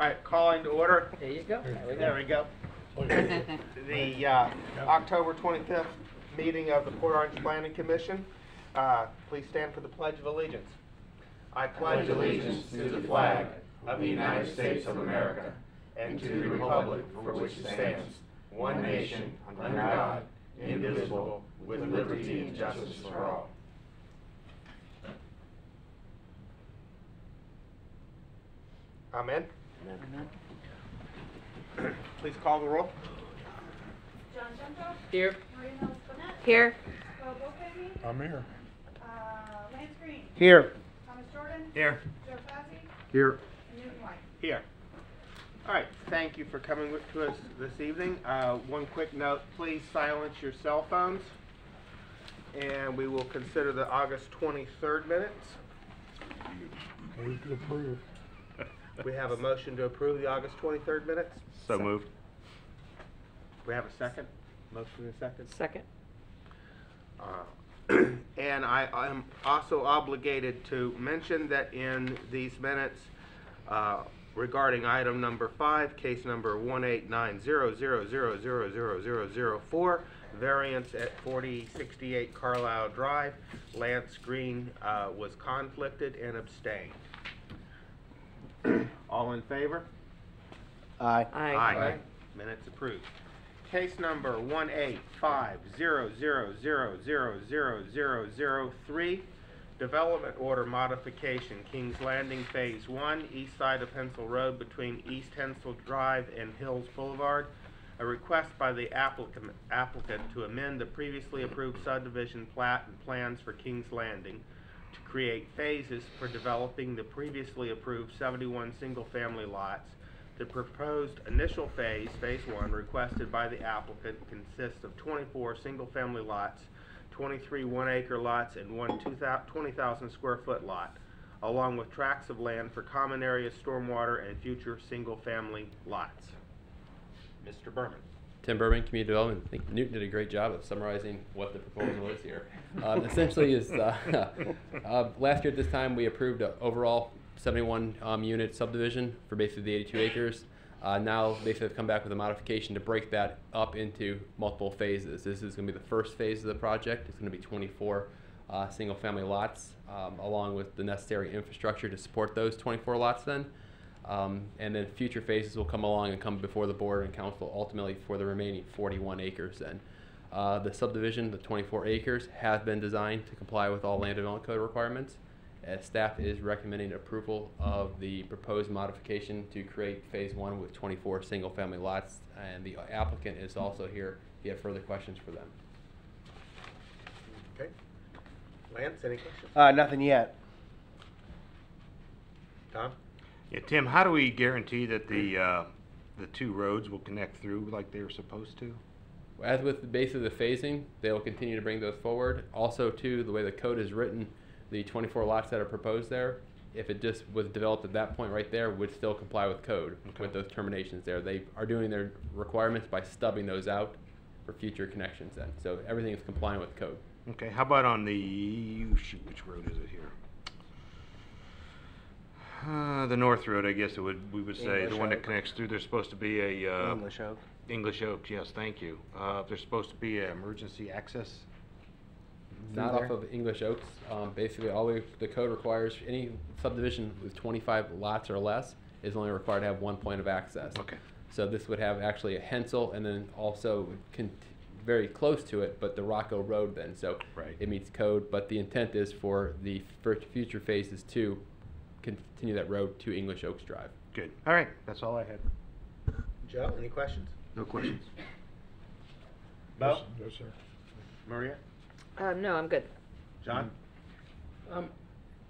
right, calling to order. There you go. There we go. The October 25th meeting of the Port Orange Planning Commission. Please stand for the Pledge of Allegiance. I pledge allegiance to the flag of the United States of America and to the republic for which it stands, one nation, under God, indivisible, with liberty and justice for all. Amen. Please call the roll. John Junko. Here. Maria Mills Burnett. Here. Bo Bocagi. I'm here. Lance Green. Here. Thomas Jordan. Here. Joe Fassi. Here. And Newton White. Here. All right, thank you for coming to us this evening. One quick note, please silence your cell phones. And we will consider the August 23rd minutes. Move to approve. We have a motion to approve the August 23rd minutes. So moved. We have a second? Motion and a second? Second. And I am also obligated to mention that in these minutes regarding item number 5, case number 18900000004, variance at 4068 Carlisle Drive, Lance Green was conflicted and abstained. All in favor? Aye. Aye. Minutes approved. Case number 18550000003, development order modification, Kings Landing Phase 1, east side of Hensel Road between East Hensel Drive and Hills Boulevard. A request by the applicant to amend the previously approved subdivision plat and plans for Kings Landing to create phases for developing the previously approved 71 single-family lots. The proposed initial phase, Phase 1, requested by the applicant consists of 24 single-family lots, 23 one-acre lots, and one 20,000 square foot lot, along with tracts of land for common area stormwater and future single-family lots. Mr. Berman. Tim Berman, Community Development. I think Newton did a great job of summarizing what the proposal is here. Essentially is, last year at this time we approved an overall 71 unit subdivision for basically the 82 acres. Now basically have come back with a modification to break that up into multiple phases. This is going to be the first phase of the project. It's going to be 24 single family lots along with the necessary infrastructure to support those 24 lots then. And then future phases will come along and come before the board and council ultimately for the remaining 41 acres then. The subdivision, the 24 acres, has been designed to comply with all land development code requirements. Staff is recommending approval of the proposed modification to create phase 1 with 24 single family lots, and the applicant is also here if you have further questions for them. Okay. Lance, any questions? Nothing yet. Tom? Yeah, Tim, how do we guarantee that the two roads will connect through like they were supposed to? As with the base of the phasing, they will continue to bring those forward. Also, too, the way the code is written, the 24 lots that are proposed there, if it just was developed at that point right there, would still comply with code with those terminations there. They are doing their requirements by stubbing those out for future connections then. So everything is compliant with code. Okay, how about on the, shoot, which road is it here? The North Road, I guess we would say, English the one that Oak. connects through. There's supposed to be a English Oak. English Oak, yes, thank you. There's supposed to be an emergency access. Not off of English Oaks. Basically, the code requires any subdivision with 25 lots or less is only required to have one point of access. Okay. So this would have actually a Hensel and then also very close to it, but the Rocco Road then. So Right. it meets code, but the intent is for the future phases to continue that road to English Oaks Drive. Good. All right, that's all I had. Joe, any questions? No questions. Bo? Yes, sir. Maria? No, I'm good. John?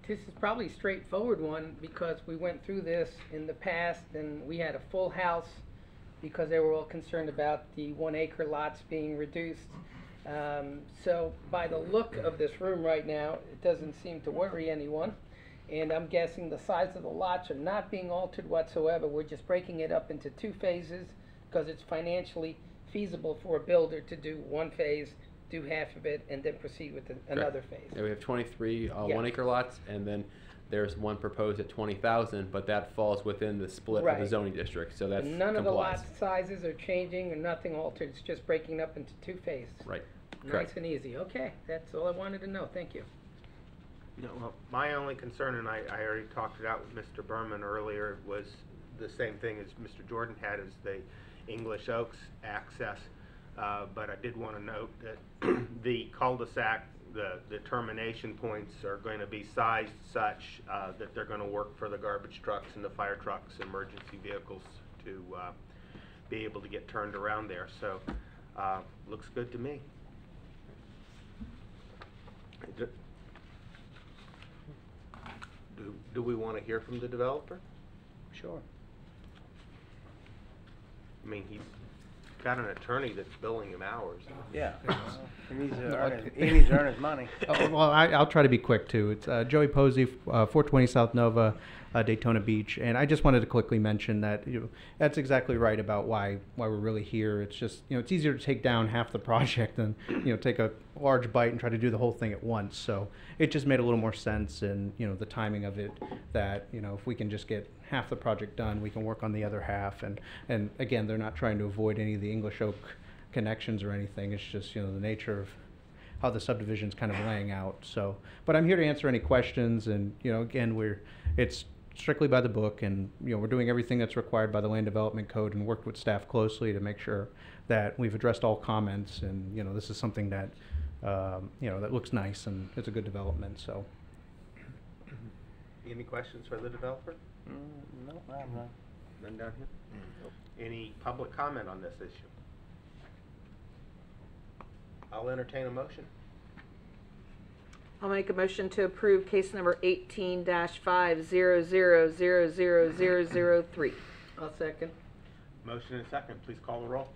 This is probably a straightforward one because we went through this in the past and we had a full house because they were all concerned about the 1 acre lots being reduced. So by the look of this room right now, it doesn't seem to worry anyone. And I'm guessing the size of the lots are not being altered whatsoever. We're just breaking it up into 2 phases because it's financially feasible for a builder to do 1 phase, do half of it, and then proceed with another phase. Yeah, we have 23 Yeah. 1 acre lots, and then There's one proposed at 20,000, but that falls within the split of the Right. zoning district, so that's None of the lot complies. sizes are changing and nothing altered, it's just breaking up into two phases. Right, Nice correct. and easy, okay, that's all I wanted to know, thank you. No, well, my only concern, and I already talked it out with Mr. Berman earlier, was the same thing as Mr. Jordan had, is the English Oaks access. But I did want to note that the cul-de-sac, the termination points are going to be sized such that they're going to work for the garbage trucks and the fire trucks, emergency vehicles to be able to get turned around there. So, looks good to me. Do we want to hear from the developer? Sure. I mean, he's got an attorney that's billing him hours. Yeah. He needs to earn his money. Oh, well, I'll try to be quick too. It's Joey Posey, 420 South Nova, Daytona Beach, and I just wanted to quickly mention that that's exactly right about why we're really here. It's just it's easier to take down half the project than take a large bite and try to do the whole thing at once. So it just made a little more sense, and the timing of it. That if we can just get half the project done, we can work on the other half. And again, they're not trying to avoid any of the English Oak connections or anything. It's just the nature of how the subdivision's kind of laying out. So, but I'm here to answer any questions, and again, it's strictly by the book, and we're doing everything that's required by the Land Development Code, and worked with staff closely to make sure that we've addressed all comments, and this is something that that looks nice and it's a good development. So, Any questions for the developer? No, I'm not. None down here? Any public comment on this issue? I'll entertain a motion. I'll make a motion to approve case number 18-500000003. I'll second. Motion and second, please call the roll.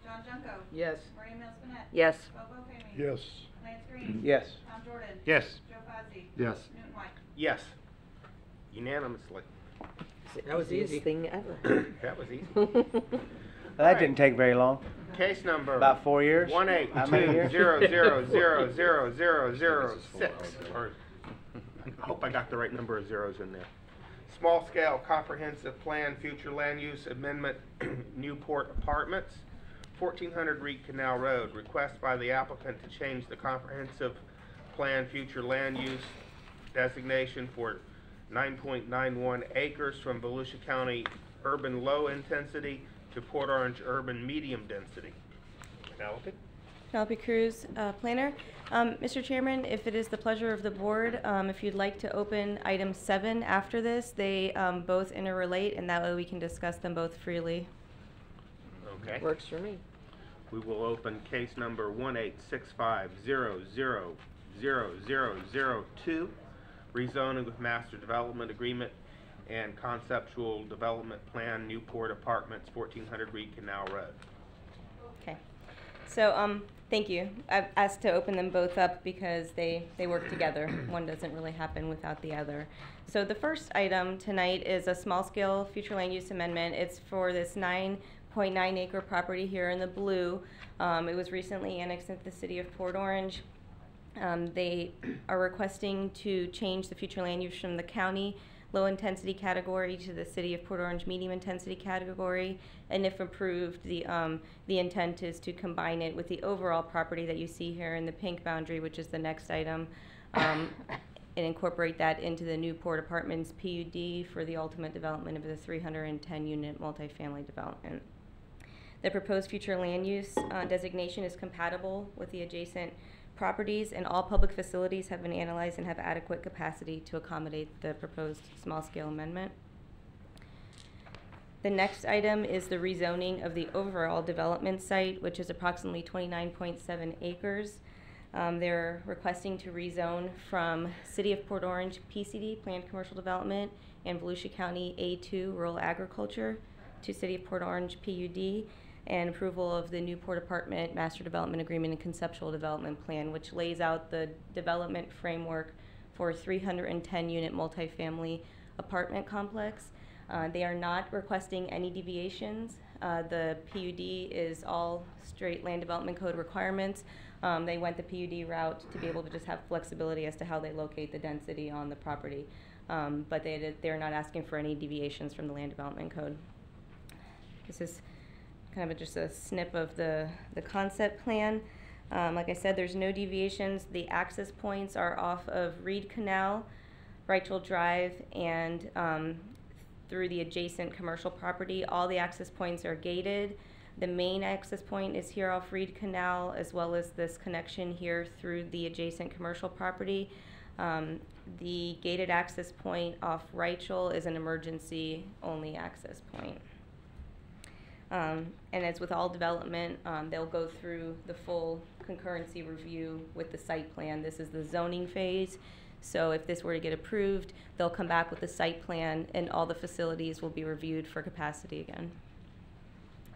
John Junko. Yes. Maureen Mills Bennett. Yes. Bobo Family. Yes. Lance Green. Yes. Tom Jordan. Yes. Joe Fozzie. Yes. Newton White. Yes. Unanimously. That was easy. Easiest thing ever. That was easy. That didn't take very long. Case number. About 4 years. One eight How many two years? 0000006. Or I hope I got the right number of zeros in there. Small scale comprehensive plan, future land use amendment, Newport Apartments, 1400 Reed Canal Road. Request by the applicant to change the comprehensive plan, future land use designation for 9.91 acres from Volusia County urban low intensity to Port Orange urban medium density. Penelope? Penelope Cruz, planner. Mr. Chairman, if it is the pleasure of the board, if you'd like to open item 7 after this, they both interrelate, and that way we can discuss them both freely. Okay. Works for me. We will open case number 18650000002, rezoning with master development agreement and conceptual development plan, Newport Apartments, 1400 Reed Canal Road. Okay. So, thank you. I've asked to open them both up because they work together. One doesn't really happen without the other. So the first item tonight is a small-scale future land use amendment. It's for this 9.9 acre property here in the blue. It was recently annexed into the city of Port Orange. They are requesting to change the future land use from the county low intensity category to the city of Port Orange medium intensity category, and if approved, the intent is to combine it with the overall property that you see here in the pink boundary, which is the next item, and incorporate that into the Newport Apartments PUD for the ultimate development of the 310 unit multifamily development. The proposed future land use designation is compatible with the adjacent properties, and all public facilities have been analyzed and have adequate capacity to accommodate the proposed small-scale amendment. The next item is the rezoning of the overall development site, which is approximately 29.7 acres. They're requesting to rezone from City of Port Orange PCD, Planned Commercial Development, and Volusia County A2, Rural Agriculture, to City of Port Orange PUD, and approval of the Newport Apartment Master Development Agreement and Conceptual Development Plan, which lays out the development framework for a 310 unit multifamily apartment complex. They are not requesting any deviations. The PUD is all straight land development code requirements. They went the PUD route to be able to just have flexibility as to how they locate the density on the property. But they're not asking for any deviations from the land development code. This is kind of just a snip of the concept plan. Like I said, there's no deviations. The access points are off of Reed Canal, Reichel Drive, and through the adjacent commercial property. All the access points are gated. The main access point is here off Reed Canal, as well as this connection here through the adjacent commercial property. The gated access point off Reichel is an emergency only access point. And as with all development, they'll go through the full concurrency review with the site plan. This is the zoning phase. So if this were to get approved, they'll come back with the site plan and all the facilities will be reviewed for capacity again.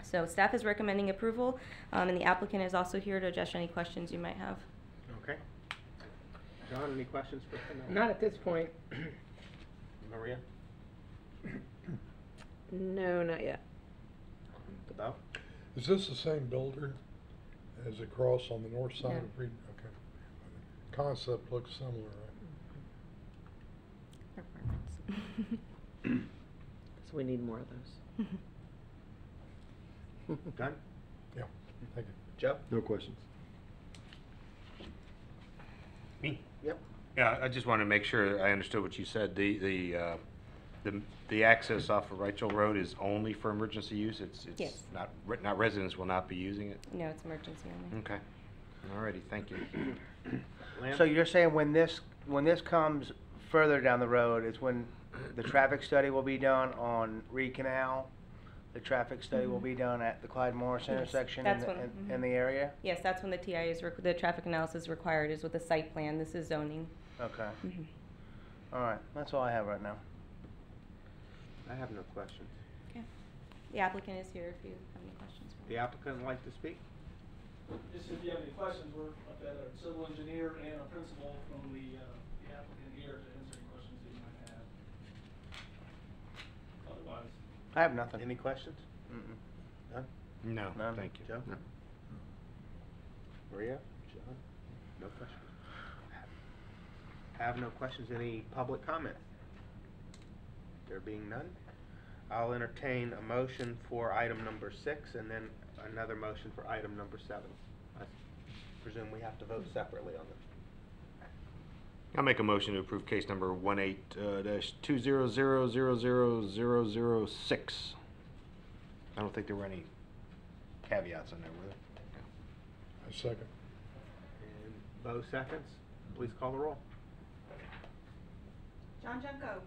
So staff is recommending approval, and the applicant is also here to address any questions you might have. Okay. John, any questions for him? Not at this point. Maria? No, not yet. Devo? Is this the same builder as across on the north side No. of Reed? Okay. Concept looks similar, right? So we need more of those. Done? Yeah, thank you. Joe? No questions. Me? Yep. Yeah, I just want to make sure I understood what you said. The access off of Reichel Road is only for emergency use? It's Yes. not residents will not be using it? No, it's emergency only. Okay. Alrighty, thank you. Lance? So you're saying when this comes further down the road is when the traffic study will be done on Reed Canal? The traffic study will be done at the Clyde Morris Yes, intersection that's in when- the area? Yes, that's when the TI is, the traffic analysis required is with the site plan. This is zoning. Okay. Mhm. All right, that's all I have right now. I have no questions. Okay. The applicant is here if you have any questions. for The him. applicant would like to speak? Just if you have any questions, I've got a civil engineer and a principal from the applicant here to answer any questions that you might have. Otherwise, I have nothing. Any questions? Mm-mm. None? No, None. thank you. Joe? No. Maria? John? No questions. Have no questions. Any public comment? There being none, I'll entertain a motion for item number 6 and then another motion for item number 7. I presume we have to vote separately on them. I'll make a motion to approve case number 18-20000006. I don't think there were any caveats on there, were there? A second. And Bo seconds. Please call the roll. John Junko.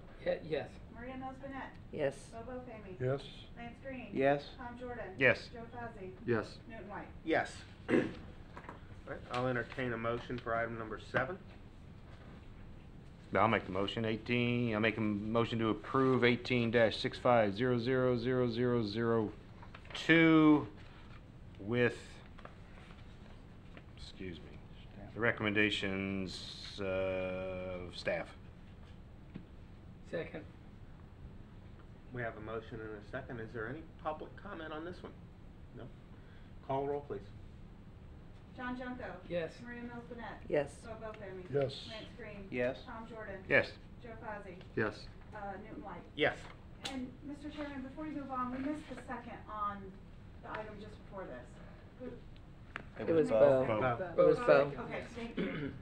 Yes. Maria Melspinette. Yes. Bobo Femi. Yes? Lance Green. Yes? Tom Jordan. Yes. Joe Fozzie. Yes. Newton White. Yes. All right, I'll entertain a motion for item number 7. I'll make the motion. I'll make a motion to approve 18-65000002 with, excuse me, the recommendations of staff. Second. We have a motion and a second. Is there any public comment on this one? No? Call roll, please. John Junko. Yes. Maria Melspinette. Yes. Bobo Femi. Yes. Lance Green. Yes? Tom Jordan. Yes. Joe Fozzie. Yes. Newton White. Yes. And Mr. Chairman, before you move on, we missed the second on the item just before this. It was Bo. Bo. Bo. It was Bo. Okay, thank you.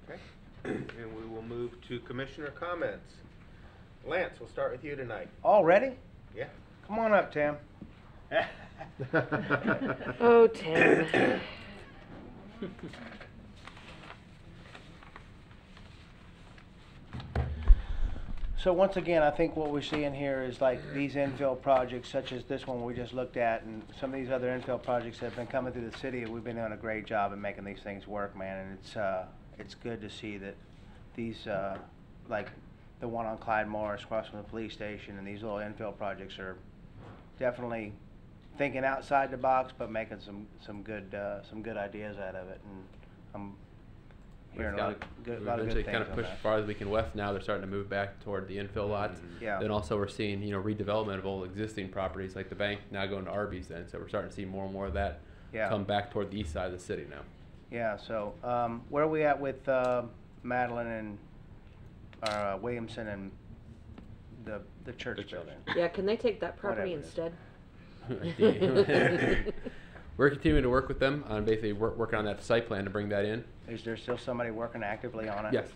Okay. And we will move to commissioner comments. Lance, we'll start with you tonight. Already? Yeah. Come on up, Tim. Oh, Tim. So once again, I think what we're seeing here is like these infill projects such as this one we just looked at and some of these other infill projects that have been coming through the city, we've been doing a great job in making these things work, man. And it's good to see that these, like the one on Clyde Morris across from the police station and these little infill projects are definitely thinking outside the box but making some good ideas out of it. And hearing We've a lot got- of good, we've lot of good eventually things kind of on pushed that. as far as we can west now. They're starting to move back toward the infill lots. Yeah. Then also we're seeing, redevelopment of old existing properties like the bank now going to Arby's then. So we're starting to see more and more of that Yeah. come back toward the east side of the city now. Yeah, so, where are we at with, Madeline and, Williamson and the church building? Yeah, can they take that property Whatever instead? We're continuing to work with them on basically working on that site plan to bring that in. Is there still somebody working actively on it? Yes.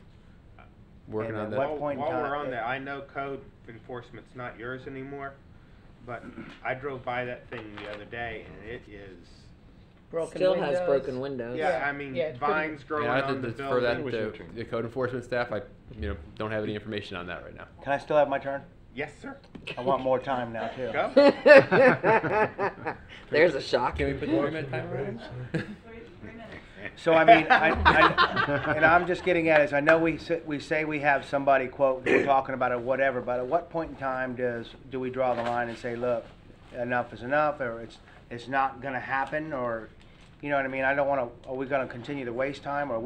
Working And on at that. what point in While time- we're on that, I know code enforcement's not yours anymore, but I drove by that thing the other day and it is, Broken Still windows. has broken windows. yeah, I mean, Yeah, it's pretty- vines growing Yeah, I have on the to defer that building. to the code enforcement staff. I, don't have any information on that right now. Can I still have my turn? Yes, sir. I want more time now, too. Go. There's a shock. Can we put the 3-minute timer on? 3 minutes. So I mean, and I'm just getting at is, I know we say we have somebody, quote, we're talking about it, whatever, but at what point in time do we draw the line and say, look, enough is enough, or it's not gonna happen, or, you know what I mean? I don't wanna, are we gonna continue to waste time, or are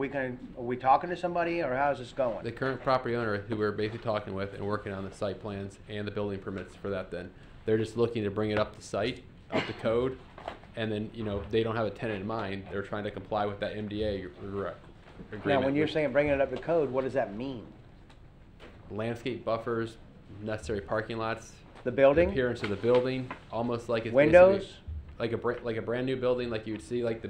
we talking to somebody, or how's this going? The current property owner who we're basically talking with and working on the site plans and the building permits for that then, they're just looking to bring it up to site, up to code, and then, they don't have a tenant in mind. They're trying to comply with that MDA agreement. Now, when you're with saying bringing it up to code, what does that mean? landscape buffers, necessary parking lots, The building? appearance of the building, almost like it's Windows? basically like a brand new building, like you would see like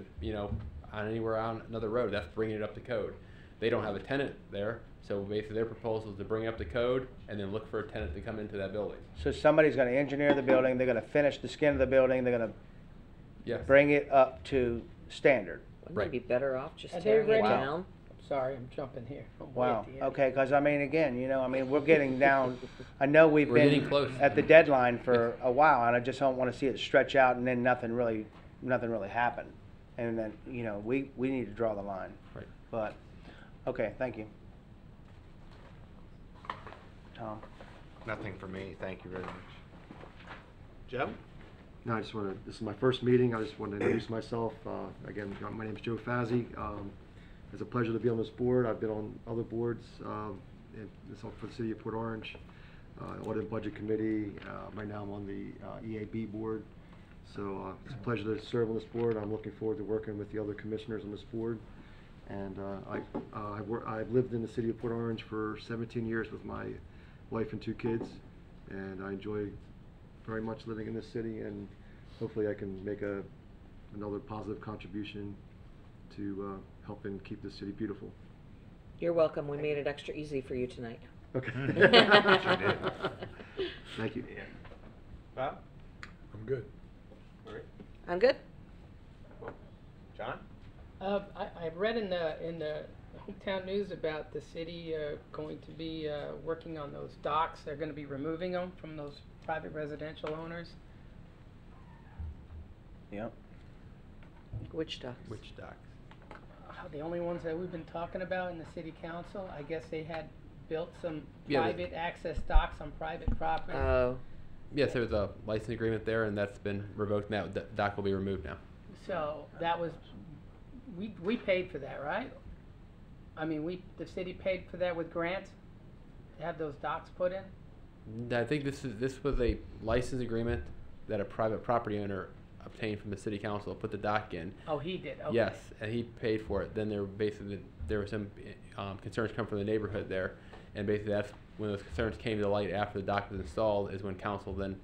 on anywhere on another road. That's bringing it up to code. They don't have a tenant there, so basically their proposal is to bring it up to code and then look for a tenant to come into that building. So somebody's gonna engineer the building, they're gonna finish the skin of the building, they're gonna Yes. bring it up to standard. Wouldn't Right. they be better off just Are they tearing it ready? down? Sorry, I'm jumping here. I'm way Wow, at the end. okay, because I mean, again, we're getting down, I know we've We're getting been close. at the deadline for a while, and I just don't want to see it stretch out and then nothing really happen. And then, we need to draw the line. Right. But, okay, thank you. Tom? Nothing for me, thank you very much. Joe? No, this is my first meeting, I just want to introduce myself. Again, my name is Joe Fazzi. It's a pleasure to be on this board. I've been on other boards, for the city of Port Orange, Audit and Budget Committee. Right now I'm on the EAB board. So it's a pleasure to serve on this board. I'm looking forward to working with the other commissioners on this board. And I've lived in the city of Port Orange for 17 years with my wife and 2 kids. And I enjoy very much living in this city, and hopefully I can make another positive contribution to helping keep this city beautiful. You're welcome. We made it extra easy for you tonight. Okay. Sure did. Thank you. Bob? I'm good. All right. I'm good. John? I've read in the hometown news about the city going to be working on those docks. They're going to be removing them from those private residential owners. Yep. Which ducks? Which docks? The only ones that we've been talking about in the city council, I guess they had built some Yeah, private access docks on private property. Oh, Yes, there was a license agreement there, and that's been revoked. Now that dock will be removed now. So that was, we paid for that, right? I mean, the city paid for that with grants to have those docks put in? I think this was a license agreement that a private property owner obtained from the city council, put the dock in. Oh, he did, okay. Yes, and he paid for it. Then there were some concerns come from the neighborhood there, and basically that's when those concerns came to the light after the dock was installed, is when council then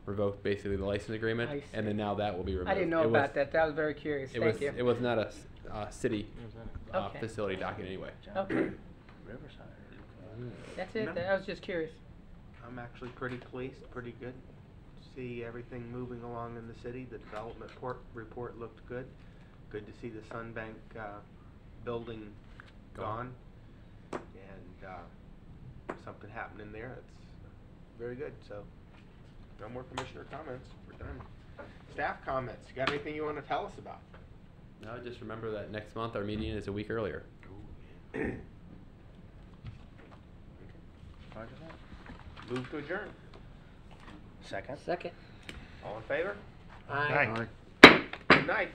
revoked basically the license agreement, I see. and then now that will be removed. I didn't know about that. That was very curious. Thank you. It was not a city Okay. facility dock in any way. Okay, Riverside. that's it. No. I was just curious. I'm actually pretty pleased, pretty good. See everything moving along in the city. The development report looked good. Good to see the Sunbank building gone. And something happening there. It's very good. So no more commissioner comments. We're done. Staff comments. You got anything you want to tell us about? No, just remember that next month our meeting is a week earlier. Move to adjourn. Second. second. All in favor? Aye. Aye. Good night.